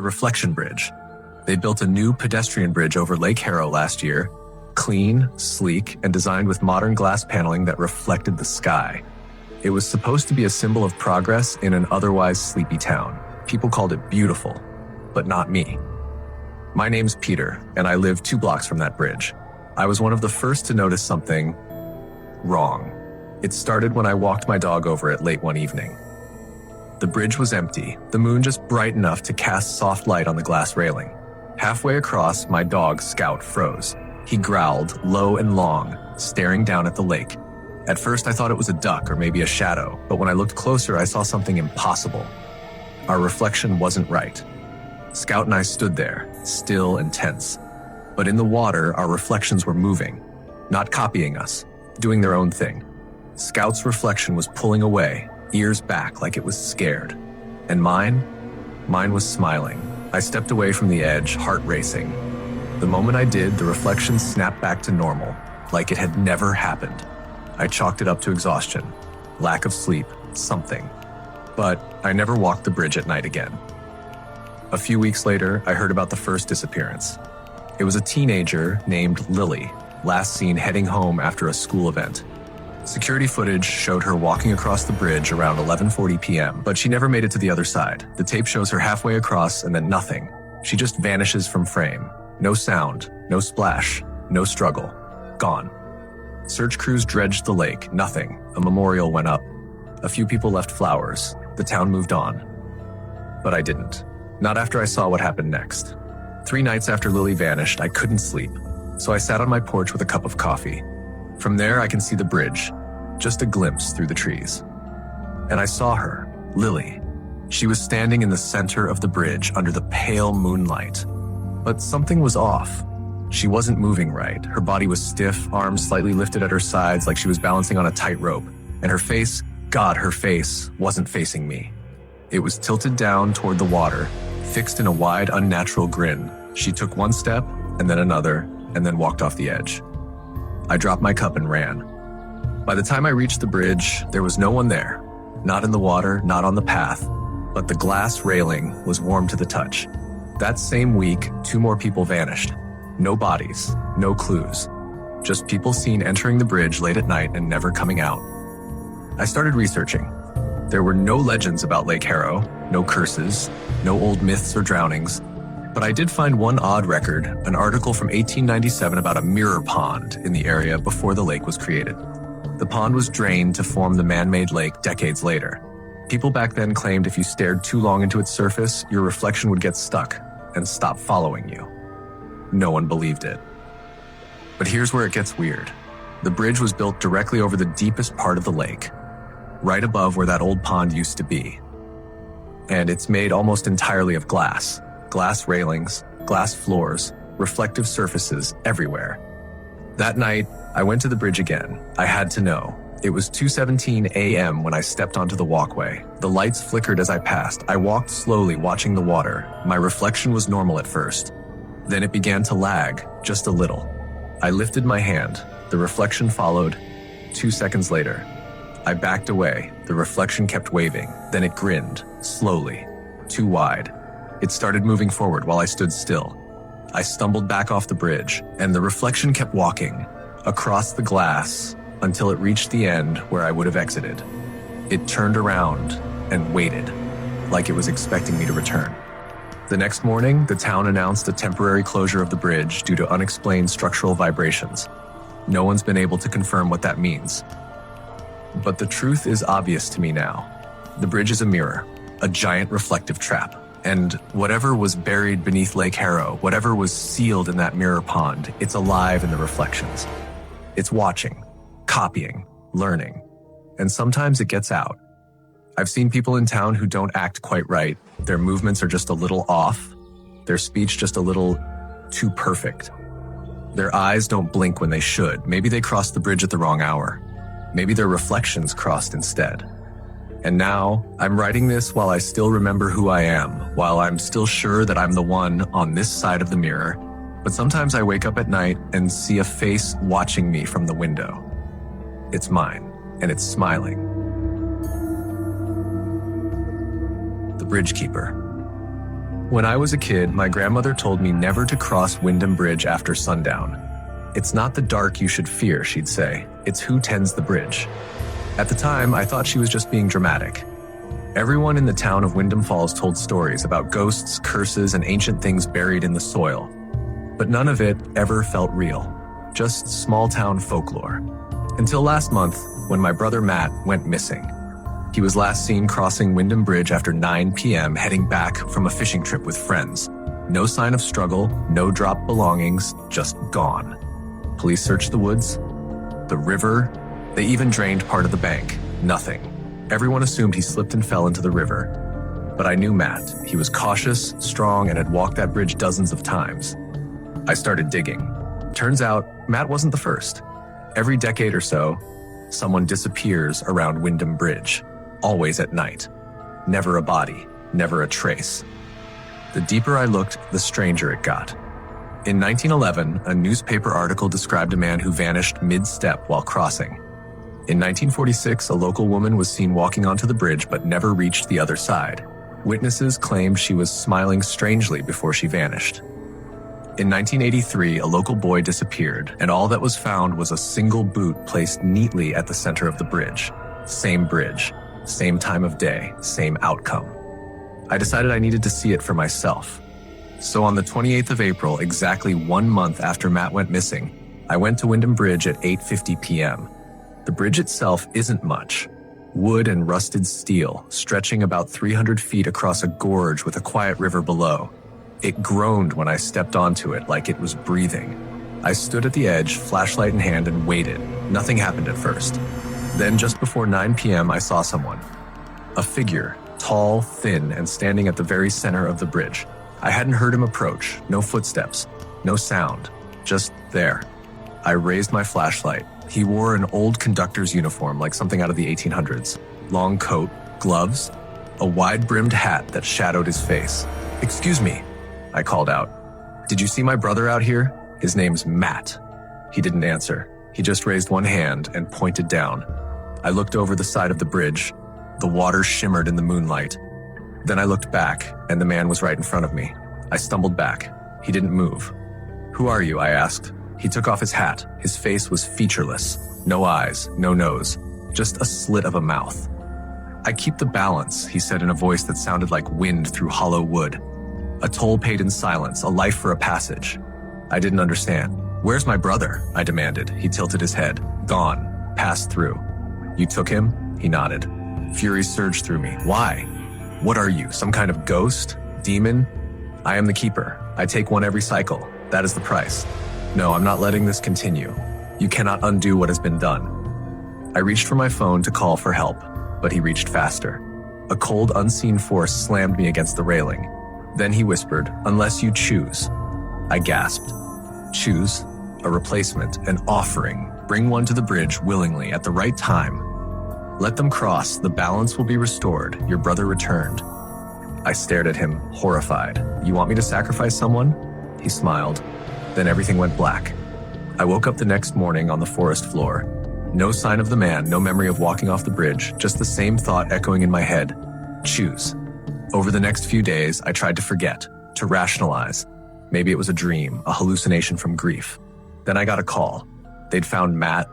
The Reflection Bridge. They built a new pedestrian bridge over Lake Harrow last year, clean, sleek, and designed with modern glass paneling that reflected the sky. It was supposed to be a symbol of progress in an otherwise sleepy town. People called it beautiful, but not me. My name's Peter, and I live 2 blocks from that bridge. I was one of the first to notice something wrong. It started when I walked my dog over it late one evening. The bridge was empty, the moon just bright enough to cast soft light on the glass railing. Halfway across, my dog, Scout, froze. He growled, low and long, staring down at the lake. At first, I thought it was a duck or maybe a shadow, but when I looked closer, I saw something impossible. Our reflection wasn't right. Scout and I stood there, still and tense. But in the water, our reflections were moving, not copying us, doing their own thing. Scout's reflection was pulling away, ears back like it was scared. And mine was smiling. I stepped away from the edge, heart racing. The moment I did, the reflection snapped back to normal, like it had never happened. I chalked it up to exhaustion, lack of sleep, something. But I never walked the bridge at night again. A few weeks later, I heard about the first disappearance. It was a teenager named Lily, last seen heading home after a school event. Security footage showed her walking across the bridge around 11:40 p.m., but she never made it to the other side. The tape shows her halfway across and then nothing. She just vanishes from frame. No sound, no splash, no struggle. Gone. Search crews dredged the lake, nothing. A memorial went up. A few people left flowers. The town moved on. But I didn't. Not after I saw what happened next. 3 nights after Lily vanished, I couldn't sleep. So I sat on my porch with a cup of coffee. From there, I can see the bridge, just a glimpse through the trees. And I saw her, Lily. She was standing in the center of the bridge under the pale moonlight. But something was off. She wasn't moving right. Her body was stiff, arms slightly lifted at her sides like she was balancing on a tightrope. And her face, her face wasn't facing me. It was tilted down toward the water, fixed in a wide, unnatural grin. She took 1 step, and then another, and then walked off the edge. I dropped my cup and ran. By the time I reached the bridge, there was no one there. Not in the water, not on the path, but the glass railing was warm to the touch. That same week, 2 more people vanished. No bodies, no clues. Just people seen entering the bridge late at night and never coming out. I started researching. There were no legends about Lake Harrow, no curses, no old myths or drownings. But I did find one odd record, an article from 1897 about a mirror pond in the area before the lake was created. The pond was drained to form the man-made lake decades later. People back then claimed if you stared too long into its surface, your reflection would get stuck and stop following you. No one believed it. But here's where it gets weird. The bridge was built directly over the deepest part of the lake, right above where that old pond used to be. And it's made almost entirely of glass. Glass railings, glass floors, reflective surfaces everywhere. That night, I went to the bridge again. I had to know. It was 2:17 a.m. when I stepped onto the walkway. The lights flickered as I passed. I walked slowly, watching the water. My reflection was normal at first. Then it began to lag, just a little. I lifted my hand. The reflection followed. 2 seconds later, I backed away. The reflection kept waving. Then it grinned, slowly, too wide. It started moving forward while I stood still. I stumbled back off the bridge, and the reflection kept walking across the glass until it reached the end where I would have exited. It turned around and waited, like it was expecting me to return. The next morning, the town announced a temporary closure of the bridge due to unexplained structural vibrations. No one's been able to confirm what that means. But the truth is obvious to me now. The bridge is a mirror, a giant reflective trap. And whatever was buried beneath Lake Harrow, whatever was sealed in that mirror pond, it's alive in the reflections. It's watching, copying, learning. And sometimes it gets out. I've seen people in town who don't act quite right. Their movements are just a little off. Their speech just a little too perfect. Their eyes don't blink when they should. Maybe they crossed the bridge at the wrong hour. Maybe their reflections crossed instead. And now, I'm writing this while I still remember who I am, while I'm still sure that I'm the one on this side of the mirror. But sometimes I wake up at night and see a face watching me from the window. It's mine, and it's smiling. The Bridge Keeper. When I was a kid, my grandmother told me never to cross Wyndham Bridge after sundown. It's not the dark you should fear, she'd say. It's who tends the bridge. At the time, I thought she was just being dramatic. Everyone in the town of Wyndham Falls told stories about ghosts, curses, and ancient things buried in the soil. But none of it ever felt real. Just small-town folklore. Until last month, when my brother Matt went missing. He was last seen crossing Wyndham Bridge after 9 p.m. heading back from a fishing trip with friends. No sign of struggle, no dropped belongings, just gone. Police searched the woods, the river, they even drained part of the bank. Nothing. Everyone assumed he slipped and fell into the river. But I knew Matt. He was cautious, strong, and had walked that bridge dozens of times. I started digging. Turns out, Matt wasn't the first. Every decade or so, someone disappears around Wyndham Bridge. Always at night. Never a body, never a trace. The deeper I looked, the stranger it got. In 1911, a newspaper article described a man who vanished mid-step while crossing. In 1946, a local woman was seen walking onto the bridge but never reached the other side. Witnesses claimed she was smiling strangely before she vanished. In 1983, a local boy disappeared, and all that was found was a single boot placed neatly at the center of the bridge. Same bridge. Same time of day, same outcome. I decided I needed to see it for myself. So on the 28th of April, exactly 1 month after Matt went missing, I went to Wyndham Bridge at 8:50 p.m. The bridge itself isn't much. Wood and rusted steel, stretching about 300 feet across a gorge with a quiet river below. It groaned when I stepped onto it like it was breathing. I stood at the edge, flashlight in hand, and waited. Nothing happened at first. Then, just before 9 p.m., I saw someone. A figure, tall, thin, and standing at the very center of the bridge. I hadn't heard him approach, no footsteps, no sound, just there. I raised my flashlight. He wore an old conductor's uniform, like something out of the 1800s. Long coat, gloves, a wide-brimmed hat that shadowed his face. "Excuse me," I called out. "Did you see my brother out here? His name's Matt." He didn't answer. He just raised one hand and pointed down. I looked over the side of the bridge. The water shimmered in the moonlight. Then I looked back, and the man was right in front of me. I stumbled back. He didn't move. "Who are you?" I asked. He took off his hat. His face was featureless. No eyes, no nose, just a slit of a mouth. "I keep the balance," he said in a voice that sounded like wind through hollow wood. "A toll paid in silence, a life for a passage." I didn't understand. "Where's my brother?" I demanded. He tilted his head. "Gone. Passed through." "You took him?" He nodded. Fury surged through me. "Why? What are you, some kind of ghost? Demon?" "I am the keeper. I take one every cycle. That is the price." "No, I'm not letting this continue. You cannot undo what has been done." I reached for my phone to call for help, but he reached faster. A cold, unseen force slammed me against the railing. Then he whispered, "Unless you choose." I gasped. Choose? A replacement, an offering. Bring one to the bridge willingly at the right time. Let them cross, the balance will be restored. Your brother returned. I stared at him, horrified. "You want me to sacrifice someone?" He smiled. Then everything went black. I woke up the next morning on the forest floor. No sign of the man, no memory of walking off the bridge, just the same thought echoing in my head. Choose. Over the next few days, I tried to forget, to rationalize. Maybe it was a dream, a hallucination from grief. Then I got a call. They'd found Matt,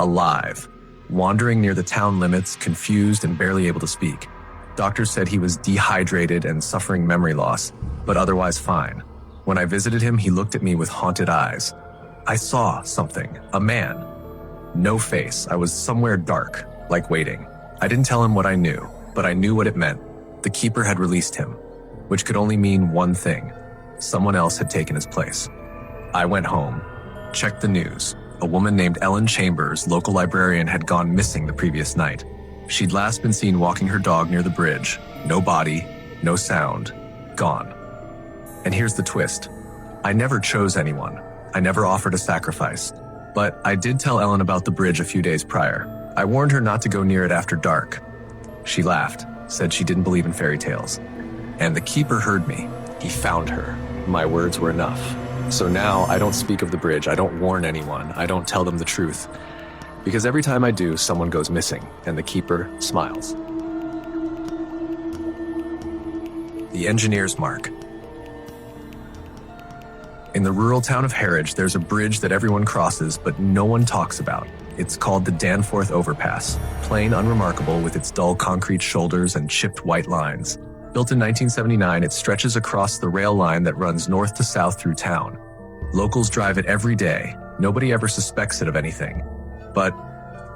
alive, wandering near the town limits, confused and barely able to speak. Doctors said he was dehydrated and suffering memory loss, but otherwise fine. When I visited him, he looked at me with haunted eyes. I saw something, a man. No face, I was somewhere dark, like waiting. I didn't tell him what I knew, but I knew what it meant. The keeper had released him, which could only mean one thing. Someone else had taken his place. I went home, checked the news. A woman named Ellen Chambers, local librarian, had gone missing the previous night. She'd last been seen walking her dog near the bridge. No body, no sound, gone. And here's the twist. I never chose anyone. I never offered a sacrifice. But I did tell Ellen about the bridge a few days prior. I warned her not to go near it after dark. She laughed, said she didn't believe in fairy tales. And the keeper heard me. He found her. My words were enough. So now I don't speak of the bridge. I don't warn anyone. I don't tell them the truth. Because every time I do, someone goes missing, and the keeper smiles. The engineer's mark. In the rural town of Harwich, there's a bridge that everyone crosses, but no one talks about. It's called the Danforth Overpass, plain unremarkable with its dull concrete shoulders and chipped white lines. Built in 1979, it stretches across the rail line that runs north to south through town. Locals drive it every day. Nobody ever suspects it of anything. But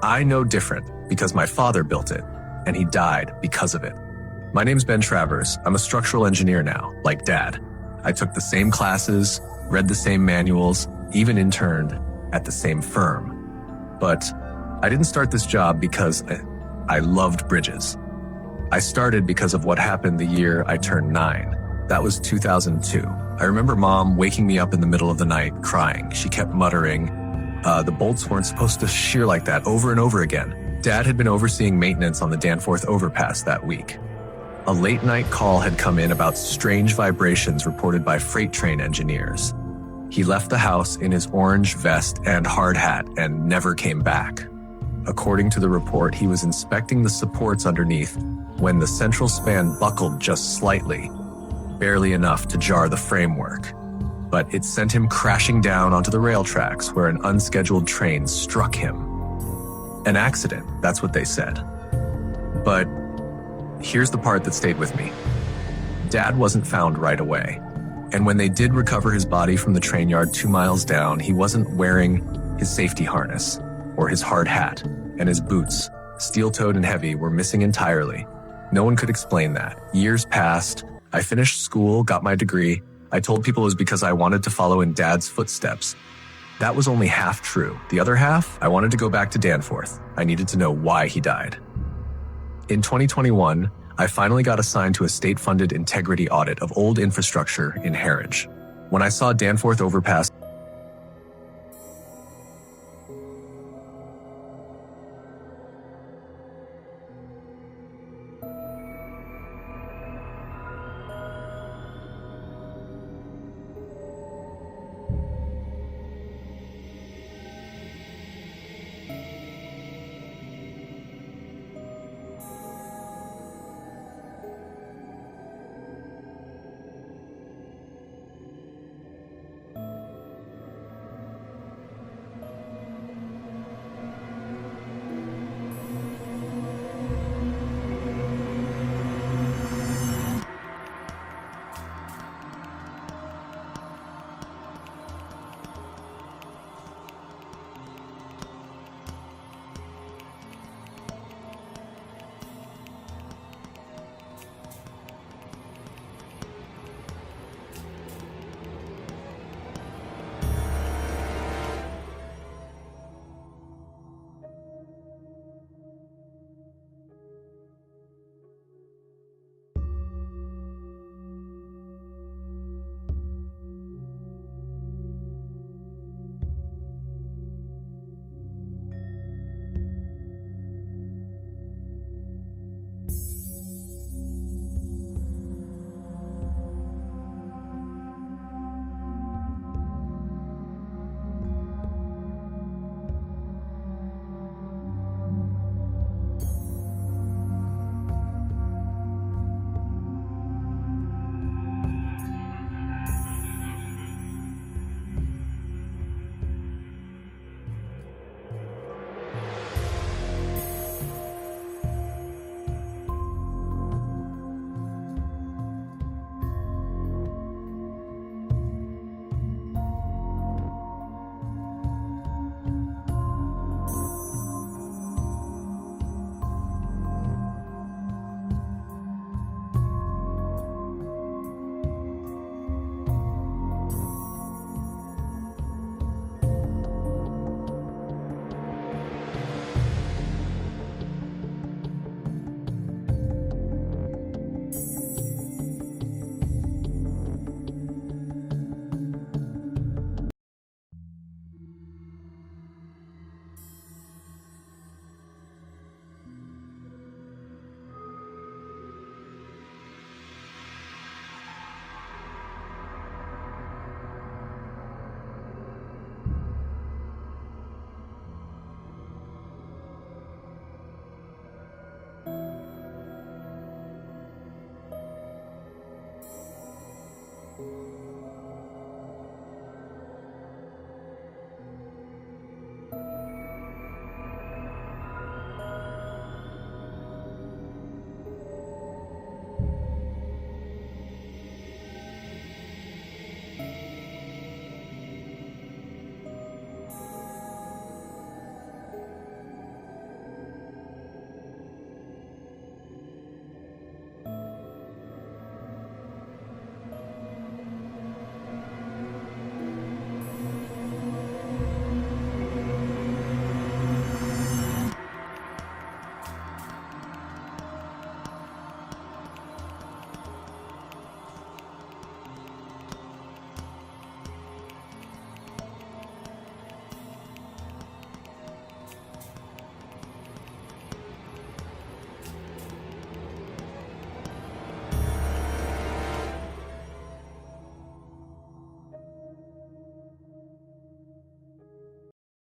I know different because my father built it, and he died because of it. My name's Ben Travers. I'm a structural engineer now, like Dad. I took the same classes, read the same manuals, even interned at the same firm. But I didn't start this job because I loved bridges. I started because of what happened the year I turned 9. That was 2002. I remember Mom waking me up in the middle of the night crying. She kept muttering, the bolts weren't supposed to shear like that over and over again. Dad had been overseeing maintenance on the Danforth Overpass that week. A late-night call had come in about strange vibrations reported by freight train engineers. He left the house in his orange vest and hard hat and never came back. According to the report, he was inspecting the supports underneath when the central span buckled just slightly, barely enough to jar the framework. But it sent him crashing down onto the rail tracks where an unscheduled train struck him. An accident, that's what they said. But here's the part that stayed with me. Dad wasn't found right away. And when they did recover his body from the train yard 2 miles down, he wasn't wearing his safety harness or his hard hat, and his boots, steel-toed and heavy, were missing entirely. No one could explain that. Years passed. I finished school, got my degree. I told people it was because I wanted to follow in Dad's footsteps. That was only half true. The other half, I wanted to go back to Danforth. I needed to know why he died. In 2021, I finally got assigned to a state-funded integrity audit of old infrastructure in Harwich. When I saw Danforth Overpass